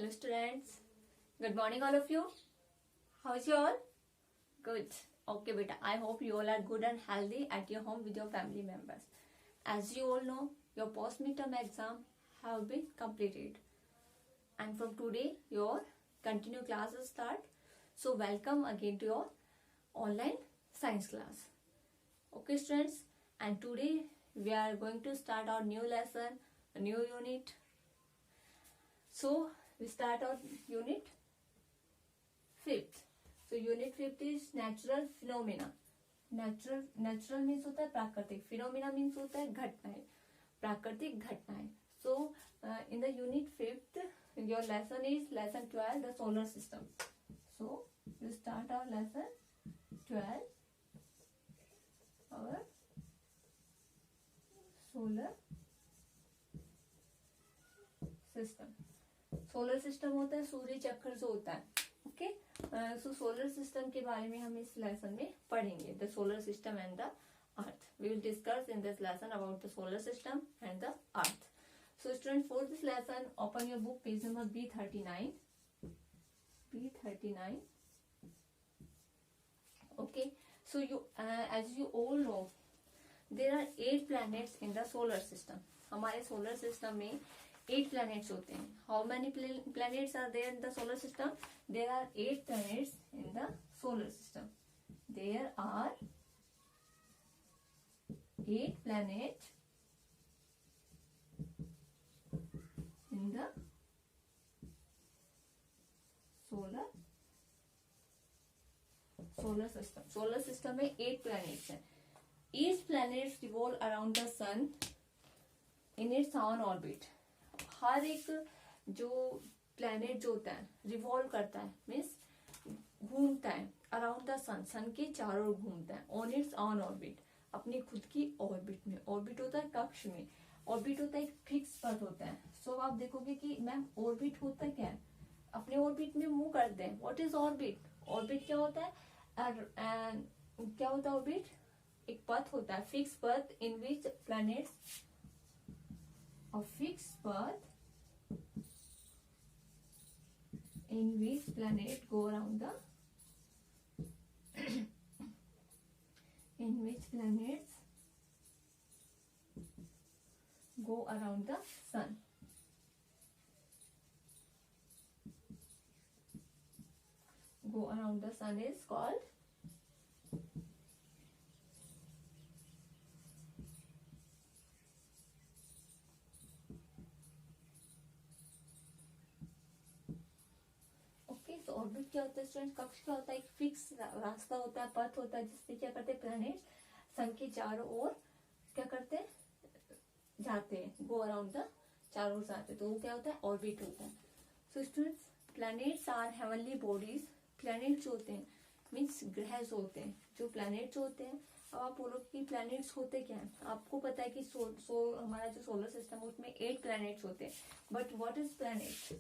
Hello students, good morning all of you. How is you all? Good. Okay beta, I hope you all are good and healthy at your home with your family members. As you all know, your post midterm exam have been completed and from today your continue classes start. So welcome again to your online science class. Okay students, and today we are going to start our new lesson, a new unit. So we start our unit 5th. So unit 5th is natural phenomena. Natural means होता है प्राकृतिक, phenomena means होता है घटनाएं, प्राकृतिक घटनाएं. So in the unit 5th your lesson is lesson 12, the solar system. So you start our lesson 12, our solar system. Solar system होता है सूर्य चक्र जो होता है. ओके, सो सोलर सिस्टम के बारे में हम इस लेसन में पढ़ेंगे. The solar system and the Earth. We will discuss in this lesson about the solar system and the Earth. So student, for this lesson open your book page number B39. Okay, so you as you all know, there are 8 planets in the solar system. हमारे solar system में 8 planets होते हैं. How many planets are there in the solar system? There are 8 planets in the solar system. There are 8 planets in the solar system. Solar system में 8 planets हैं. Each planet revolve around the sun in its own orbit. हर एक जो planet जो होता है revolve करता है, means घूमता है अराउंड द सन, सन के चारों ओर घूमता है. ऑन इट्स ऑन ऑर्बिट, अपनी खुद की ऑर्बिट में. ऑर्बिट होता है कक्ष में. ऑर्बिट होता है एक फिक्स पथ होता है. सो आप देखोगे कि मैम ऑर्बिट होता क्या है, अपने ऑर्बिट में मूव करते हैं. What is orbit? ऑर्बिट क्या होता है? क्या होता है ऑर्बिट? एक पथ होता है, फिक्स पथ इन विच planets, a fixed path in which planet go around the in which planets go around the sun. Go around the sun is called orbit. क्या होता है स्टूडेंट? कक्ष क्या होता है? एक फिक्स रास्ता होता है, पथ होता है, जिसपे क्या करते हैं प्लैनेट सन के चारों ओर क्या करते हैं, जाते हैं. गो अराउंड द, चारों ओर जाते हैं, तो वो क्या होता है? ऑर्बिट होता है. So students, planets are heavenly bodies. Planet जो होते हैं मीन्स ग्रह जो होते हैं, जो प्लैनेट जो होते हैं. अब आप बोलो कि प्लैनेट्स होते क्या है. आपको पता है कि हमारा जो सोलर सिस्टम है उसमें 8 प्लैनेट्स होते हैं. But what is planet?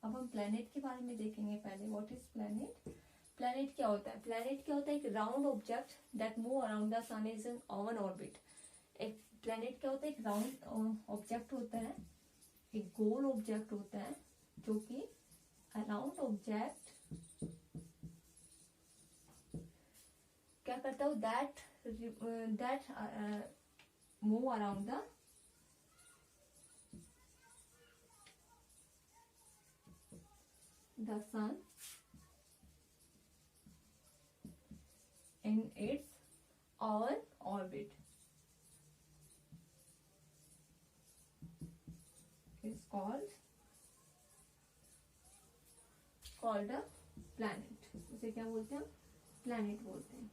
अब हम प्लैनेट के बारे में देखेंगे पहले. What is planet? प्लैनेट क्या होता है? प्लैनेट क्या होता है? एक round object that move around the sun is in on orbit. एक प्लैनेट क्या होता है? एक राउंड ऑब्जेक्ट होता है, एक गोल ऑब्जेक्ट होता है, जो कि अराउंड ऑब्जेक्ट क्या करता है? That move around the sun in its own orbit is called a planet. उसे क्या बोलते हैं? प्लैनेट बोलते हैं.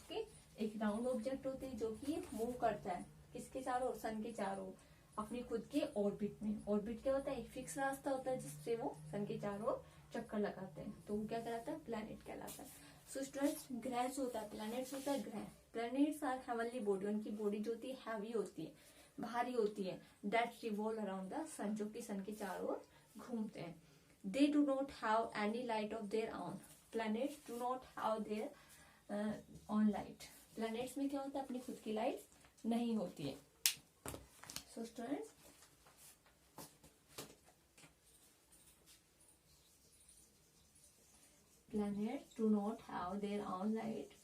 ओके, एक राउंड ऑब्जेक्ट होते हैं जो कि मूव करता है किसके चारों? सन के चारों, अपनी खुद के ऑर्बिट में. ऑर्बिट क्या होता है? एक फिक्स रास्ता होता है जिससे वो सन के चारों चक्कर लगाते हैं, तो वो क्या कहलाता है? प्लैनेट कहलाता है. सो स्टूडेंट्स, ग्रह जो होता है, प्लैनेट्स होता है ग्रह. Planets are heavenly body. उनकी बॉडी जो होती है हैवी होती है, भारी होती है. That revolve around the sun, जो कि सन के चारों ओर घूमते हैं. They do not have any light of their own. Planets do not have their own light. Planets में क्या होता है? अपनी खुद की लाइट नहीं होती है. So students, planets do not have their own light.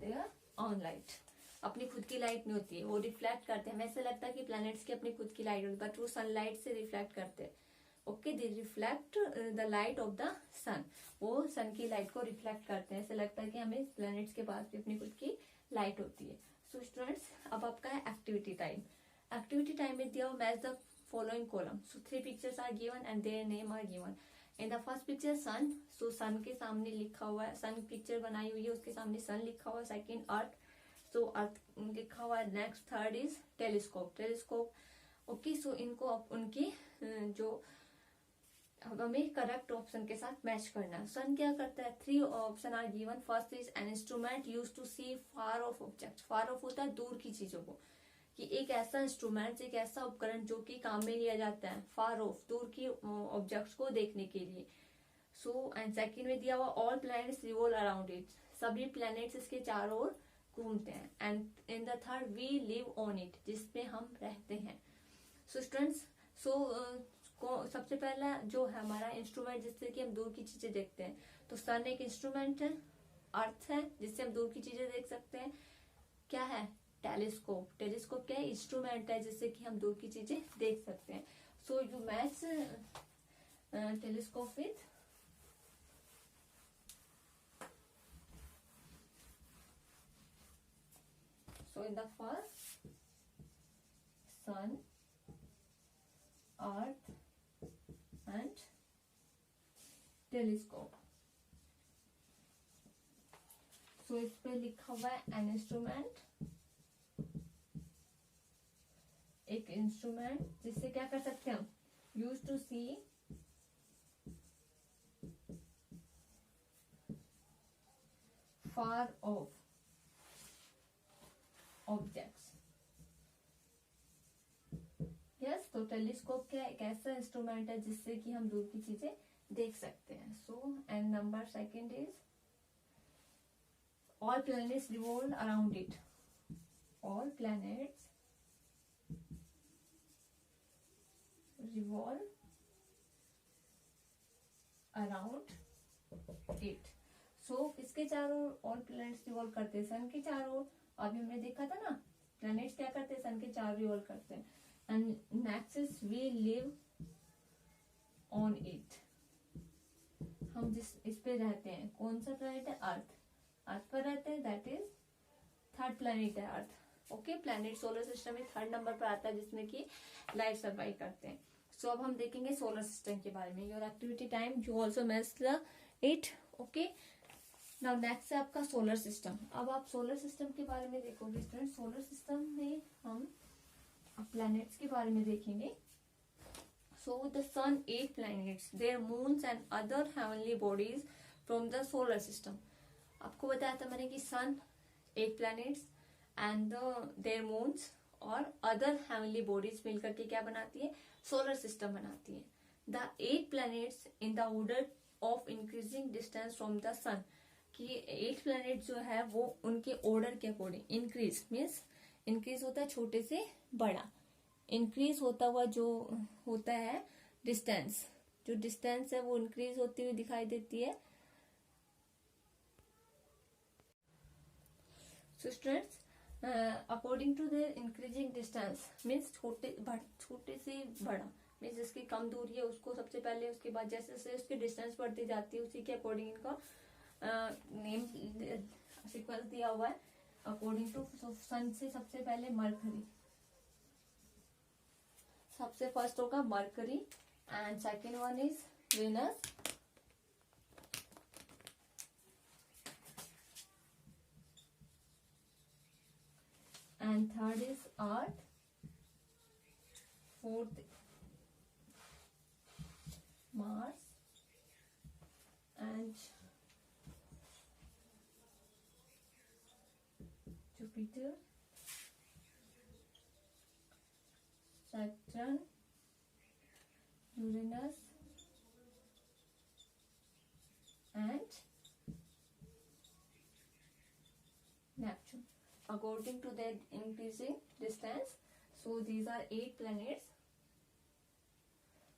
Their own light. अपनी खुद की लाइट नहीं होती है, वो रिफ्लेक्ट करते हैं. हमें ऐसा लगता है कि प्लैनेट्स की अपनी खुद की लाइट होती है, बट वो सनलाइट से रिफ्लेक्ट करते हैं. Okay, they reflect the light of the sun. वो सन की लाइट को रिफ्लेक्ट करते हैं. ऐसा लगता है कि हमें प्लैनेट्स के पास भी अपनी खुद की लाइट होती है. सो स्टूडेंट्स, अब आपका है एक्टिविटी टाइम. एक्टिविटी टाइम में दिया match the following column. So 3 pictures are given and their name are given. In the first picture sun, so sun के सामने लिखा हुआ है, सन पिक्चर बनाई हुई है, उसके सामने सन लिखा हुआ है. सेकेंड अर्थ, सो अर्थ लिखा हुआ है. Next third is telescope, telescope. Okay, so इनको उनकी जो हमें करेक्ट ऑप्शन के साथ मैच करना है. सन क्या करता है? 3 option are given. First is an instrument use to see far off object. Far off होता है दूर की चीजों को, कि एक ऐसा इंस्ट्रूमेंट, एक ऐसा उपकरण जो कि काम में लिया जाता है फार ऑफ, दूर की ऑब्जेक्ट्स को देखने के लिए. सो एंड सेकंड में दिया हुआ all planets revolve around it. सभी प्लैनेट्स इसके चारों ओर घूमते हैं. And in the third we live on it, जिसपे हम रहते हैं. सो स्टूडेंट्स, सबसे पहला जो है हमारा इंस्ट्रूमेंट जिससे कि हम दूर की चीजें देखते हैं, तो सन एक इंस्ट्रूमेंट है. अर्थ है जिससे हम दूर की चीजें देख सकते हैं. क्या है? टेलीस्कोप. टेलीस्कोप क्या है? इंस्ट्रूमेंट है जिससे कि हम दूर की चीजें देख सकते हैं. So you match telescope with so in the first, sun, earth and telescope. so इस पे लिखा हुआ है एन इंस्ट्रूमेंट, एक इंस्ट्रूमेंट जिससे क्या कर सकते हैं हम? Use to see far of objects. Yes, तो टेलीस्कोप क्या एक ऐसा इंस्ट्रूमेंट है जिससे कि हम दूर की चीजें देख सकते हैं. So and number second is all planets revolve around it. All planets revolve around it. So किसके चारों ऑल प्लैनेट्स रिवॉल्व करते हैं? सन के चारों. अभी हमने देखा था ना, प्लैनेट्स क्या करते हैं? सन के चारों रिवॉल्व करते हैं. And next is we live on it. हम जिस इस पे रहते हैं, कौन सा प्लैनेट है? अर्थ. अर्थ पर रहते हैं, दैट इज थर्ड प्लैनेट है अर्थ. ओके, प्लैनेट सोलर सिस्टम में थर्ड नंबर पर आता है जिसमें कि लाइफ सर्वाइव करते हैं. सो अब हम देखेंगे सोलर सिस्टम के बारे में. Your activity time, you also match the it. Okay, now next है आपका सोलर सिस्टम. अब आप सोलर सिस्टम के बारे में देखोगे स्टूडेंट. सोलर सिस्टम में हम प्लैनेट्स के बारे में देखेंगे. So the sun 8 planets, their moons and other heavenly bodies from the solar system. आपको बताया था मैंने कि सन 8 planets and their moons और अदर heavenly bodies मिलकर के क्या बनाती है? सोलर सिस्टम बनाती है. The 8 planets in the order of increasing distance from the sun. कि 8 प्लैनेट जो है वो उनके ऑर्डर के अकॉर्डिंग इंक्रीज, मीन्स इंक्रीज होता है छोटे से बड़ा, इंक्रीज होता हुआ जो होता है डिस्टेंस, जो डिस्टेंस है वो इंक्रीज होती हुई दिखाई देती है. So students, according to the increasing distance means छोटे से बड़ा, मीन्स जिसकी कम दूरी है उसको सबसे पहले, उसके बाद जैसे जैसे उसकी डिस्टेंस बढ़ती जाती है उसी के अकॉर्डिंग इनका नेम सीक्वेंस दिया हुआ है. अकॉर्डिंग टू सन से सबसे पहले मरकरी, सबसे फर्स्ट होगा Mercury. And second one is Venus. And third is Earth. Fourth Mars. And Jupiter, Saturn, Uranus and Neptune. according to their increasing distance. So these are 8 planets.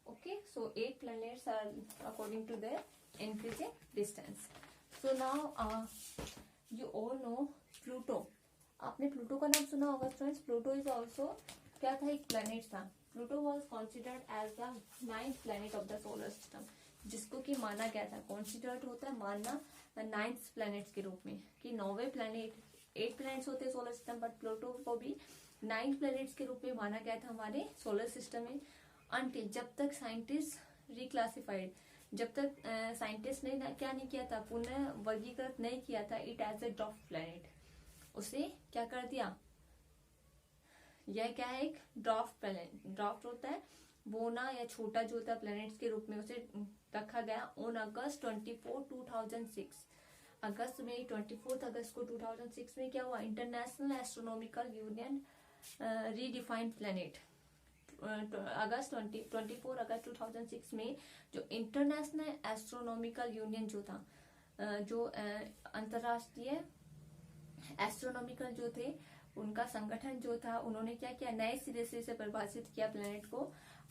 Okay, so 8 planets are according to their increasing distance. So now you all know Pluto. आपने Pluto का नाम सुना होगा friends. Pluto is also क्या था, एक planet था. Pluto was considered as the 9th planet of the solar system, जिसको कि माना गया था, कॉन्सिडर्ड होता है मानना 9th प्लेनेट्स के रूप में, कि 9वें प्लेनेट, 8 प्लेनेट्स होते हैं सोलर सिस्टम, बट प्लूटो को भी 9th प्लेनेट्स के रूप में माना गया था हमारे सोलर सिस्टम में. अनटिल जब तक साइंटिस्ट रिक्लासिफाइड, जब तक साइंटिस्ट ने क्या नहीं किया था, पुनः वर्गीकृत नहीं किया था it as a dwarf planet. उसे क्या कर दिया, यह क्या है, एक ड्वार्फ प्लेनेट. ड्वार्फ होता है बोना या छोटा जो होता है प्लेनेट्स के रूप में, उसे रखा गया ऑन अगस्त 24, 2006. अगस्त में 24 अगस्त को 2006 में क्या हुआ, international astronomical union redefined planet. August 24 अगस्त 2006 में जो इंटरनेशनल एस्ट्रोनॉमिकल यूनियन जो था, जो अंतरराष्ट्रीय एस्ट्रोनॉमिकल जो थे उनका संगठन जो था, उन्होंने क्या किया, नए सिरे से इसे परिभाषित किया प्लेनेट को.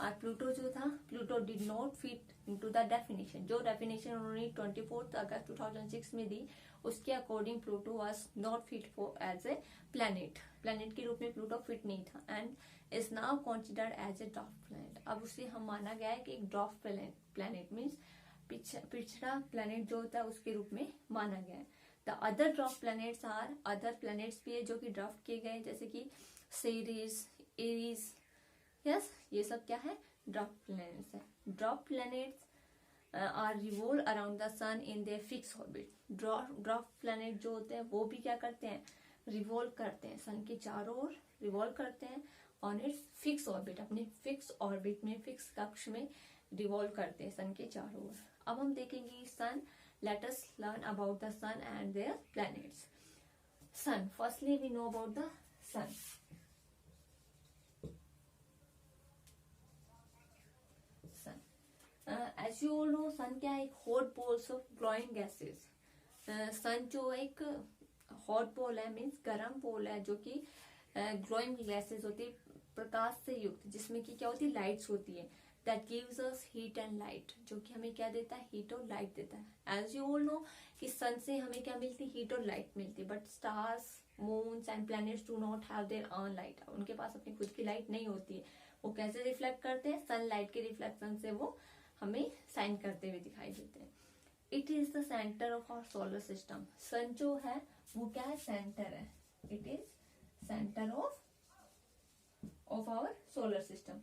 और प्लूटो जो था, Pluto did not fit into the definition. जो डेफिनेशन उन्होंने 24 अगस्त 2006 में दी, उसके according Pluto was not fit for as a planet. Planet के रूप में प्लूटो फिट नहीं था and is now considered as a dwarf planet. अब उसे हम माना गया है कि एक ड्वार्फ प्लेनेट मीन्स पिछड़ा प्लेनेट जो होता है उसके रूप में माना गया है. The other dwarf planets are, other planets भी है जो कि ड्राफ्ट किए गए, जैसे कि सीरीज, एरीज, यस, ये सब क्या है, ड्वार्फ प्लैनेट्स है. Dwarf planets are revolve around the sun in their fix orbit. Dwarf planet जो होते हैं वो भी क्या करते हैं, रिवॉल्व करते हैं, सन के चारों ओर रिवॉल्व करते हैं ऑन इट्स फिक्स ऑर्बिट, अपने फिक्स ऑर्बिट में, फिक्स कक्ष में रिवॉल्व करते हैं सन के चारों ओर. अब हम देखेंगे सन. Let us learn about the sun and their planets. Sun. Firstly, we know about the sun. Sun. As you all know, sun क्या है, एक hot balls of glowing gases. sun जो एक hot ball है, means गर्म ball है, जो कि glowing gases होती है, प्रकाश से युक्त, जिसमें कि क्या होती है, लाइट्स होती है. That gives us heat and light, जो कि हमें क्या देता है, हीट और लाइट देता है. As you all know कि सन से हमें क्या मिलती है, हीट और लाइट मिलती है. But stars, moons and planets do not have their own light. उनके पास अपनी खुद की लाइट नहीं होती है. वो कैसे रिफ्लेक्ट करते हैं, सनलाइट के रिफ्लेक्शन से वो हमें शाइन करते हुए दिखाई देते हैं. It is the center of our solar system. Sun जो है वो क्या है, सेंटर है. It is center of our solar system.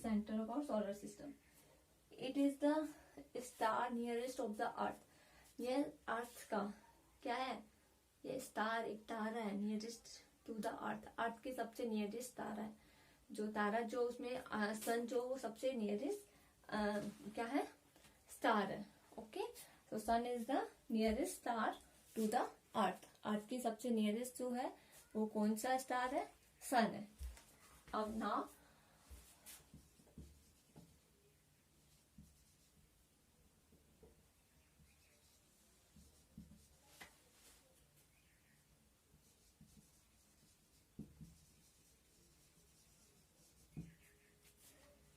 Center of our solar system. It is the star nearest of the earth. ये अर्थ का क्या है, ये स्टार एक तारा है, नियरेस्ट टू द अर्थ. अर्थ के सबसे नियरेस्ट तारा है. जो तारा जो उसमें सन जो वो सबसे नियरेस्ट क्या है, स्टार है. Okay, so sun is the nearest star to the earth. Earth की सबसे नियरेस्ट जो है वो कौन सा स्टार है, सन है. अब ना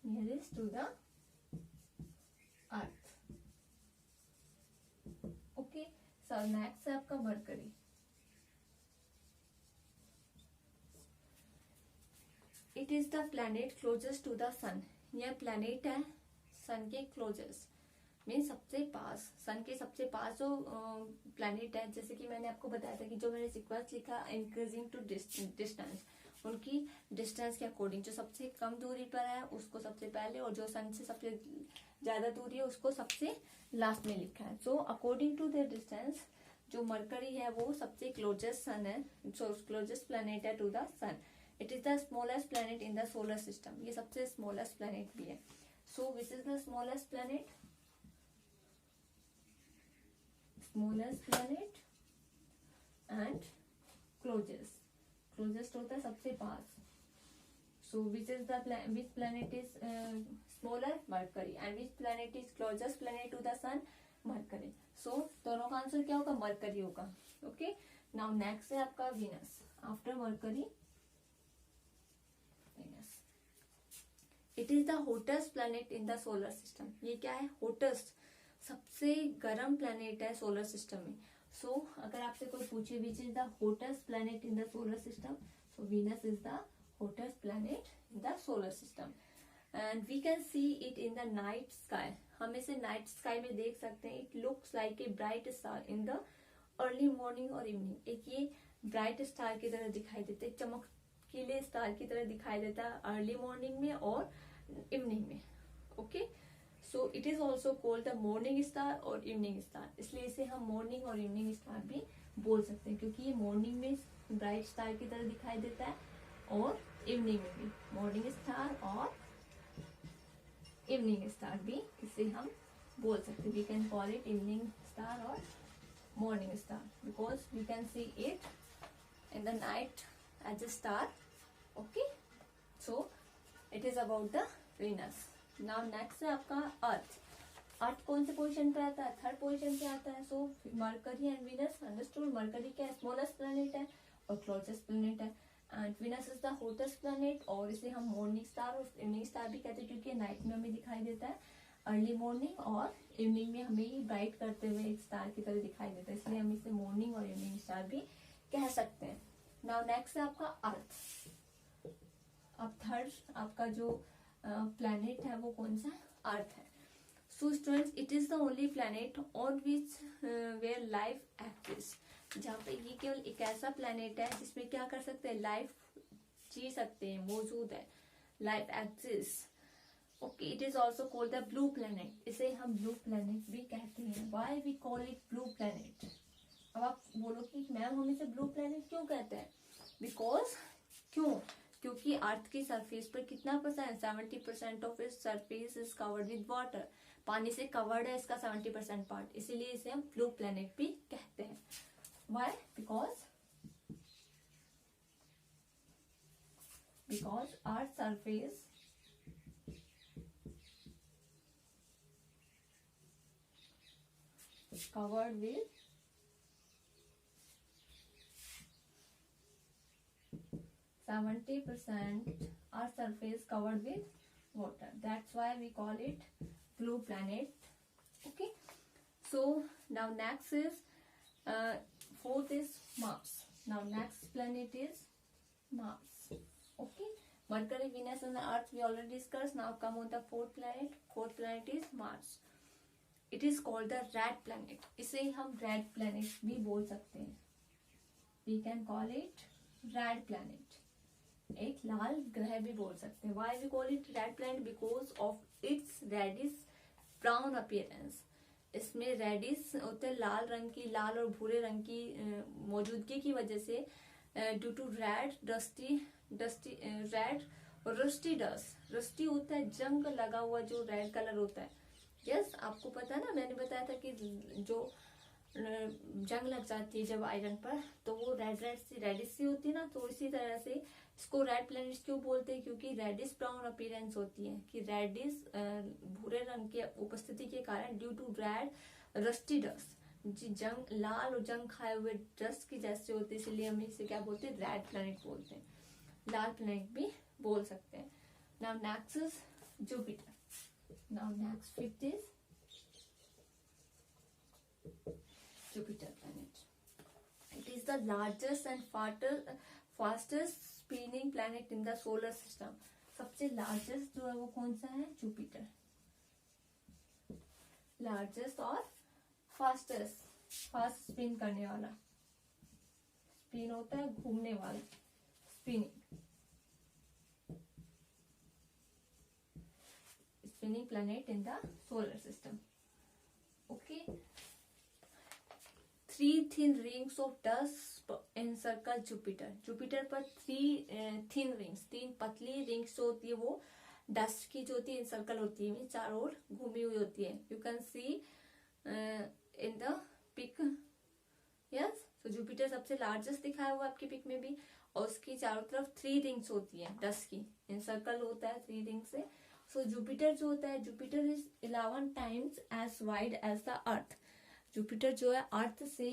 nearest to the earth. Okay, so next है आपका mercury. It is the planet closest to the sun. यह planet है सन के closest, मीन सबसे पास, सन के सबसे पास जो planet है. जैसे कि मैंने आपको बताया था कि जो मैंने सीक्वेंस लिखा इंक्रीजिंग टू डिस्टेंस, उनकी डिस्टेंस के अकॉर्डिंग जो सबसे कम दूरी पर है उसको सबसे पहले, और जो सन से सबसे ज्यादा दूरी है उसको सबसे लास्ट में लिखा है. So according to the distance जो मरकरी है वो सबसे क्लोजेस्ट सन है, सो क्लोजेस्ट प्लैनेट है to the sun. It is the smallest planet in the solar system. ये सबसे स्मॉलेस्ट प्लैनेट भी है. So which is the smallest planet, smallest planet and closest. Closest होता है सबसे पास. So which is the which planet is smaller? Mercury. And which planet is closest planet to the sun? Mercury. So दोनों का answer क्या होगा? Mercury होगा. Okay. Now next है आपका Venus. After Mercury, Venus. It is the hottest planet in the solar system. ये क्या है? Hottest. सबसे गर्म planet है solar system में. So अगर आपसे कोई पूछे which is the hottest planet in the solar system, so Venus is the hottest planet in the solar system. And we can see it in the night sky. हम इसे night sky में देख सकते हैं. It looks like a bright star in the early morning or evening. एक ये bright star की तरह दिखाई देता है, चमकीले star की तरह दिखाई देता है early morning में और evening में. Okay. So it is also called the morning star और evening star. इसलिए इसे हम morning और evening star भी बोल सकते हैं, क्योंकि ये morning में bright star की तरह दिखाई देता है और evening में भी morning star और evening star भी इसे हम बोल सकते हैं. We can call it evening star or morning star because we can see it in the night as a star. Okay, so it is about the Venus. Now next है आपका अर्थ. अर्थ कौन से पोजीशन पे आता है? थर्ड पोजीशन पे आता है. So Mercury and Venus understood. Mercury क्या है? स्मॉलेस्ट प्लेनेट है और क्लोजेस्ट प्लेनेट है. And Venus is the hottest planet और इसे हम मॉर्निंग स्टार और इवनिंग स्टार भी कहते हैं, क्योंकि नाइट में हमें दिखाई देता है अर्ली मॉर्निंग और इवनिंग में हमें ब्राइट करते हुए एक स्टार की तरह दिखाई देता है, इसलिए हम इसे मॉर्निंग और इवनिंग स्टार भी कह सकते हैं. नाउ नेक्स्ट है आपका अर्थ. अब थर्ड आपका जो प्लैनेट है वो कौन सा? अर्थ है. So students, it is the only planet on which where life exist. जहाँ पे ये केवल एक ऐसा प्लैनेट है जिसमें क्या कर सकते हैं? लाइफ जी सकते हैं, मौजूद है, life exist. Okay, it is also called the blue planet. इसे हम ब्लू प्लैनेट भी कहते हैं. Why we call it blue planet? अब आप बोलो कि मैम हम इसे ब्लू प्लैनेट क्यों कहते हैं? बिकॉज क्यों? क्योंकि अर्थ की सरफेस पर कितना percent? 70% of its surface is covered with water. पानी से कवर्ड है इसका 70% पार्ट, इसीलिए इसे हम ब्लू प्लैनेट भी कहते हैं. Why? Because earth surface covered with 70% our surface covered with water. That's why we call it blue planet. Okay. So now next is fourth is Mars. Now next planet is Mars. Okay. Mercury, Venus and the Earth we already discussed. Now come on the fourth planet. Fourth planet is Mars. It is called the red planet. इसे हम red planet भी बोल सकते हैं. We can call it red planet. एक लाल ग्रह भी बोल सकते हैं. Why we call it red planet? Because of its reddish brown appearance. इसमें रेडिश होते लाल रंग की, लाल और भूरे रंग की मौजूदगी की वजह से ड्यू टू रेड रेड और रस्टी डस्ट. रस्टी होता है जंग लगा हुआ जो रेड कलर होता है. यस, आपको पता है ना, मैंने बताया था कि जो जंग लग जाती है जब आयरन पर तो वो रेडिश सी होती है ना. तो इसी तरह से इसको रेड प्लैनेट क्यों बोलते हैं? क्योंकि रेडिश ब्राउन अपीयरेंस होती है, कि रेडिश भूरे रंग के उपस्थिति के कारण due to red rusty dust, जंग लाल और जंग खाए हुए डस्ट की जैसे होते हैं, इसलिए हम इसे क्या बोलते हैं? रेड प्लैनेट बोलते हैं. लाल प्लैनेट भी बोल सकते हैं. Now next is Jupiter. Now next fifth is Jupiter planet. It is the largest and fastest spinning planet in the solar system. सबसे largest जो है वो कौन सा है? Jupiter. Largest और fastest. Fast spin करने वाला. Spin होता है घूमने वाला. Spinning. Spinning planet in the solar system. Okay. 3 thin rings of dust encircle Jupiter. Jupiter पर 3 thin rings, 3 पतली रिंग्स होती है, वो डस्ट की जो होती है इंसर्कल होती है, चारों ओर घूमी हुई होती है. You can see in the pic. Yes. So Jupiter सबसे लार्जेस्ट दिखाया हुआ आपकी पिक में भी, और उसकी चारों तरफ 3 रिंग्स होती है, डस्ट की सर्कल होता है 3 रिंग से। सो जुपिटर जो होता है, Jupiter is 11 times as wide as the Earth. Jupiter जो है अर्थ से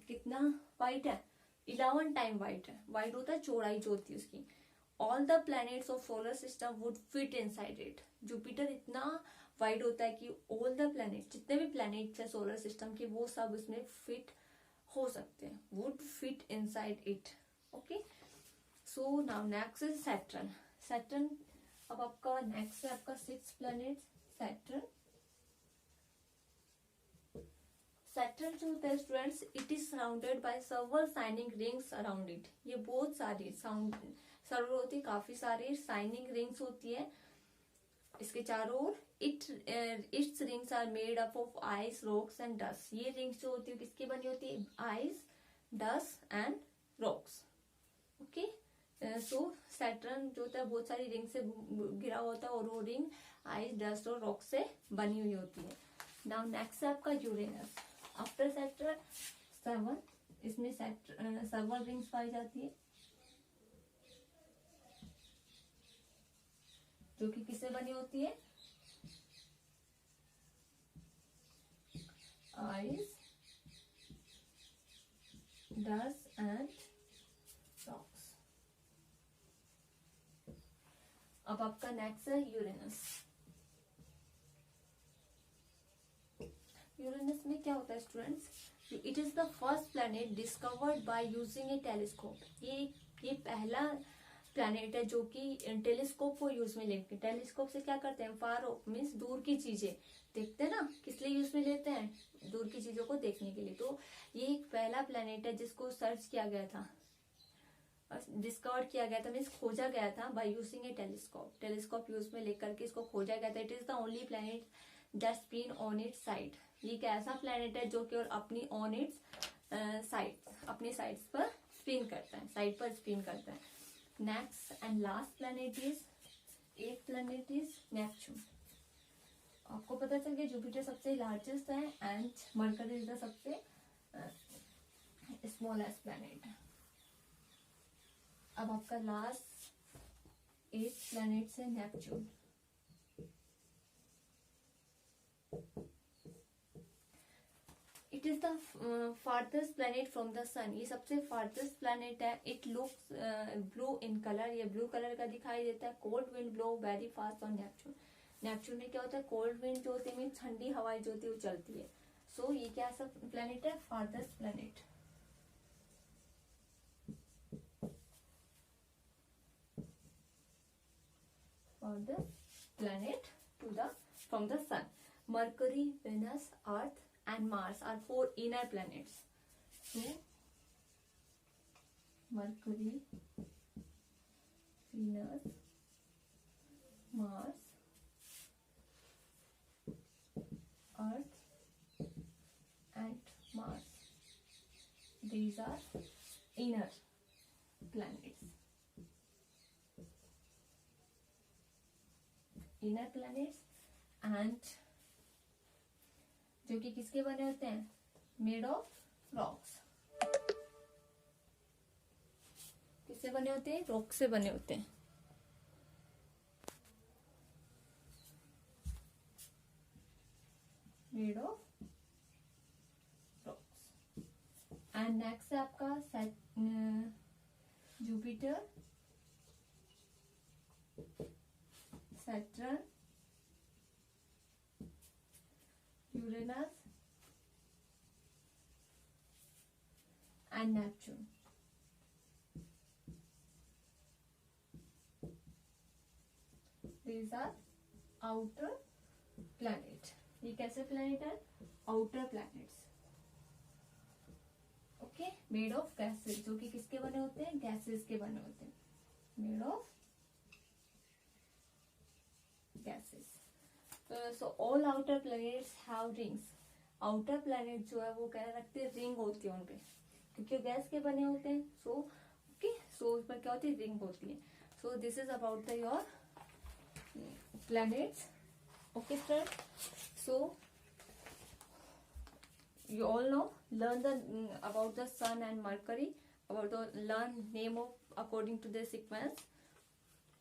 कितना वाइड है, 11 टाइम वाइड है। वाइड होता है चौड़ाई जो होती है उसकी। All the planets of solar system would fit inside it. Jupiter इतना वाइड होता है कि ऑल द प्लैनेट, जितने भी प्लैनेट्स है सोलर सिस्टम के, वो सब उसमें फिट हो सकते हैं, would fit inside it. Okay, so now next is Saturn. Saturn अब आपका नेक्स्ट है आपका 6th प्लैनेट सैटर्न। सैटर्न जो होता है students, it is surrounded by सर्वल shining rings around it. ये बहुत सारी सर्वल होती है, काफी सारी शाइनिंग रिंग्स होती है इसके चारों ओर। Its rings are made up of ice, rocks and dust. ये रिंग्स जो होती है किसकी बनी होती है, ice, dust and rocks. Okay, so Saturn जो होता है बहुत सारी रिंग से घिरा होता है, और वो रिंग आइस, डस्ट और रॉक से बनी हुई होती है। नाउ नेक्स्ट है आपका यूरेनस। आफ्टर सैटर्न 7, इसमें 7 रिंग्स पाई जाती है, जो कि किससे बनी होती है, आइस, डस्ट एंड रॉक्स। अब आपका नेक्स्ट है यूरेनस। यूरेनस में क्या होता है students, it is the first planet discovered by using A telescope. ये पहला प्लैनेट है जो कि टेलीस्कोप को यूज में लेके, टेलीस्कोप से क्या करते हैं, फार ऑफ मीन्स दूर की चीजें देखते हैं ना, किस लिए यूज में लेते हैं, दूर की चीजों को देखने के लिए। तो ये एक पहला प्लैनेट है जिसको सर्च किया गया था, डिस्कवर किया गया था, मीन्स खोजा गया था by using A telescope. Telescope use में लेकर के इसको खोजा गया था। It is the only planet that spin on it's side. ये एक ऐसा प्लैनेट है जो केवल अपनी ऑन इट्स साइड, अपनी साइड्स पर स्पिन करता है, साइड पर स्पिन करता है। Next and last planet is, 8th planet is Neptune. आपको पता चल गया जुपिटर सबसे लार्जेस्ट है एंड मरकरी इज द सबसे स्मॉलेस्ट प्लैनेट। अब आपका लास्ट 8th प्लैनेट है Neptune. It is the farthest planet from the sun. ये सबसे फार्थेस्ट प्लैनेट है। It looks blue in colour, ये ब्लू कलर का दिखाई देता है। Cold wind blow very fast on Neptune. Neptune में क्या होता है, कोल्ड विंड जो होती है मीन ठंडी हवाएं जो होती है वो चलती है। सो ये क्या सब प्लैनेट है, farthest planet. Farthest planet to the from the sun. Mercury, Venus, Earth and Mars are 4 inner planets. So Mercury, Venus, Mars, Earth and Mars. These are inner planets. Inner planets and जो कि किसके बने होते हैं, made of rocks. किससे बने होते हैं, रॉक से बने होते हैं। Made of rocks. And next है आपका Jupiter, Saturn, Uranus and Neptune. These are outer planet. ये कैसे planet है, outer planets. Okay, made of gases, जो कि किसके बने होते हैं, gases के बने होते हैं। Made of gases. So all outer planets have rings. Outer planet जो है वो क्या रखते हैं, रिंग होती है उनपे, क्योंकि गैस के बने होते हैं। सो ओके, सो उस पर क्या होती है, रिंग होती है। So this is about the your planets. Okay friend, so you all know, learn the about the sun and Mercury, about the learn name of according to the sequence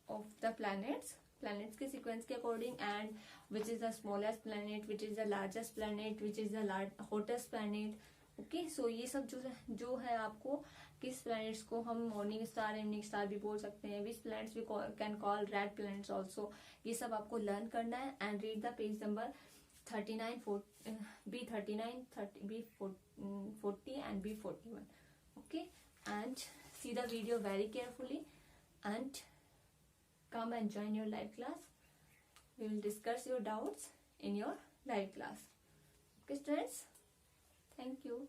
of the planets के sequence के according, and which is the smallest planet, which is the largest planet, which is the hottest planet. Okay so ये सब जो है आपको किस planets को हम मॉर्निंग स्टार इवनिंग स्टार भी बोल सकते हैं, which planets we can call red planets also, ये सब आपको लर्न करना है. And read the page number 39, B39, B40 and B41. Okay, and see the video very carefully and come and join your live class. We will discuss your doubts in your live class. Okay students, thank you.